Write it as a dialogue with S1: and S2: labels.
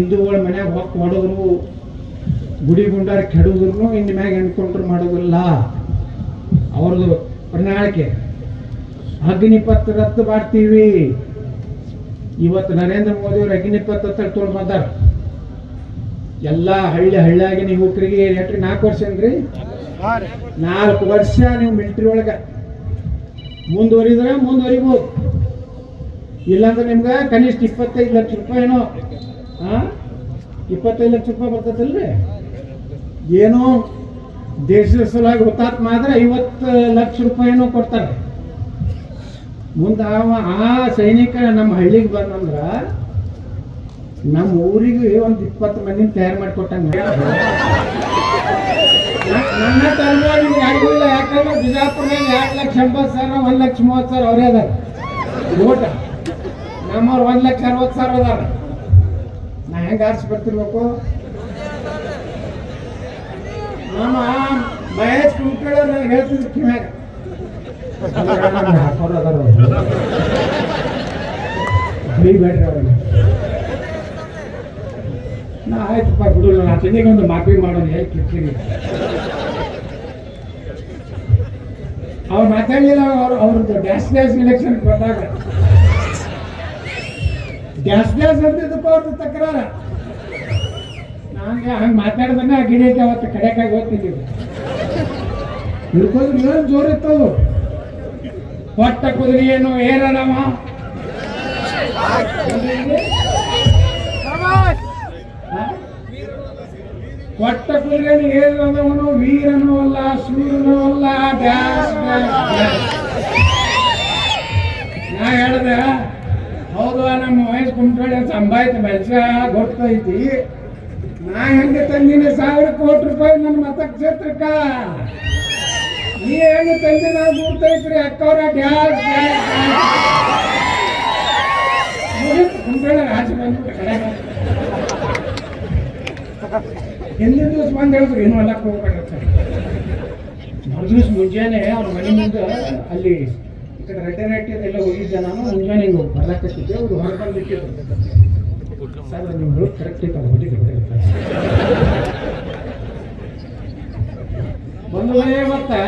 S1: ಹಿಂದೂಗಳ ಮನ್ಯಾಗ ಹೊತ್ತು ಹೊಡೆದ್ರು ಗುಡಿ ಗುಂಡಾರ ಕೆಡುದ್ರು ಇನ್ನು ಮ್ಯಾಗ ಎನ್ಕೌಂಟರ್ ಮಾಡೋದಿಲ್ಲ. ಅವ್ರದ್ದು ಪ್ರಣಾಳಿಕೆ ಅಗ್ನಿಪತ್ ರದ್ದು ಮಾಡ್ತೀವಿ. ಇವತ್ತು ನರೇಂದ್ರ ಮೋದಿ ಅವರು ಅಗ್ನಿಪತ್ ತೊಗೊಂಡು ಬಂದಾರ. ಎಲ್ಲ ಹಳ್ಳಿಯಾಗಿ ನೀವು ಯುವಕರಿಗೆ ಎಷ್ಟು 4 ವರ್ಷ ಏನ್ರಿ 4 ವರ್ಷ ನೀವು ಮಿಲಿಟರಿ ಒಳಗ ಮುಂದುವರಿದ್ರೆ ಮುಂದುವರಿಬಹುದು. ಇಲ್ಲಾಂದ್ರೆ ನಿಮ್ಗೆ ಕನಿಷ್ಠ 25 ಲಕ್ಷ ರೂಪಾಯಿನೋ 25 ಲಕ್ಷ ರೂಪಾಯಿ ಬರ್ತೈತಲ್ರಿ. ಏನೋ ದೇಶದ ಸಲುವಾಗಿ ಹುತಾತ್ಮ ಆದ್ರೆ 50 ಲಕ್ಷ ರೂಪಾಯಿನೂ ಕೊಡ್ತಾರೆ. ಮುಂದೆ ಆ ಸೈನಿಕ ನಮ್ಮ ಹಳ್ಳಿಗೆ ಬಂದಂದ್ರ ನಮ್ಮ ಊರಿಗೆ ಒಂದು 20 ಮಂದಿನ ತಯಾರು ಮಾಡಿಕೊಟ್ಟಂಗ. ನನ್ನ ತರಬೇತಿ ಆಗಿಲ್ಲ. ಯಾಕಂದ್ರೆ ಬಿಜಾಪುರದಾಗ 2,80,000 1,30,000 ಅವರೇ ಅದಾರ ಓಟ. ನಮ್ಮವ್ರು 1,60,000 ಅದಾರ. ನಾ ಹೆಂಗೆ ಆರಿಸಿ ಬರ್ತಿರ್ಬೇಕು? ನಮ್ಮ ಮಹೇಶ್ ಕುಂಕಳ ಹೇಳ್ತಿದ್ರು ಕಿವ್ಯಾಗ ಹಾಕೋರು ಅದಾರ ಬೇಡ್ರಿ ಅವ್ರಿಗೆ. ನಾ ಆಯ್ತಪ್ಪ ಬಿಡಲ್ಲ, ನಾ ತಿಂಡಿಗೊಂದು ಮಾಫಿ ಮಾಡೋದು ಹೇಗೆ ಕಿರ್ಕಿರಿ. ಅವ್ರು ಮಾತಾಡಲಿಲ್ಲ. ಅವ್ರದ್ದು ಗ್ಯಾಸ್ ಇಲೆಕ್ಷನ್ ಬಂದಾಗ ಗ್ಯಾಸ್ ಅಂತಿದ್ದಪ್ಪ ಅವ್ರದ್ದು ತಕರಾರ. ನಂಗೆ ಹಂಗೆ ಮಾತಾಡ್ದನ್ನ ಗಿಡಕ್ಕೆ ಅವತ್ತು ಕಡೆಕಾಗಿ ಹೋಗ್ತಿದ್ದೀವಿ. ಹಿಡ್ಕೋದ್ರೆ ಏನು ಜೋರಿತ್ತವು. ಹೊಟ್ಟ ಕುದುರೆ ಏನು ಏರನವ ಹೊಟ್ಟ ಕುದುರೆಯನ್ನು ಏರನವನು ವೀರನೂ ಅಲ್ಲ ಸೂರ್ಯನೂ ಅಲ್ಲ. ನಾ ಹೇಳ್ದೆ ಹೌದು, ನಮ್ಮ ವಯಸ್ಸು ಕುಂಟ್ರೆ ಸಂಭಾಯ್ತು ಬೆಳೆಸ ಗೊತ್ತೈತಿ. ನಾ ಹೆಂಗೆ ತಂದಿನಿ 1,000 ಕೋಟಿ ರೂಪಾಯಿ ನನ್ನ ಮತಕ್ಷೇತ್ರಕ್ಕ. ನೀ ಹೆಂಗೆ ತಂದಿ ನಾವು ಗುರ್ತೈತ್ರಿ ಅಕ್ಕವ್ರ ಗ್ಯಾಸ್ ಕುಂಟ್ರೆ ರಾಜ ಬಂದ್ಬಿಟ್ಟು ಕಡೆ ಹಿಂದಿನ ದಿವಸ ಬಂದು ಹೇಳಿದ್ರು ಏನು ಹೊಲಕ್ಕೆ ಹೋಗ್ಬೇಕಾಗತ್ತೆ. ಮರುದಿವ್ಸ ಮುಂಜಾನೆ ಅವ್ರ ಮನೆ ಮುಂದೆ ಅಲ್ಲಿ ಈ ಕಡೆ ರೆಡ್ಡಿ ಎಲ್ಲ ಹೋಗಿದ್ದೆ ನಾನು. ಮುಂಜಾನೆ ಹಿಂಗೆ ಬರ್ಲಾಕತ್ತಿದ್ದೆ. ಅವ್ರು ಹೊರ ಬಂದಿಟ್ಟಿದ್ರು. ಸರ್ ನಿಮ್ಗಳು ಕರೆಕ್ಟ್ ಐತೆ ಹೊಡಿಗೆ ಬಂದಲೇ. ಮತ್ತೆ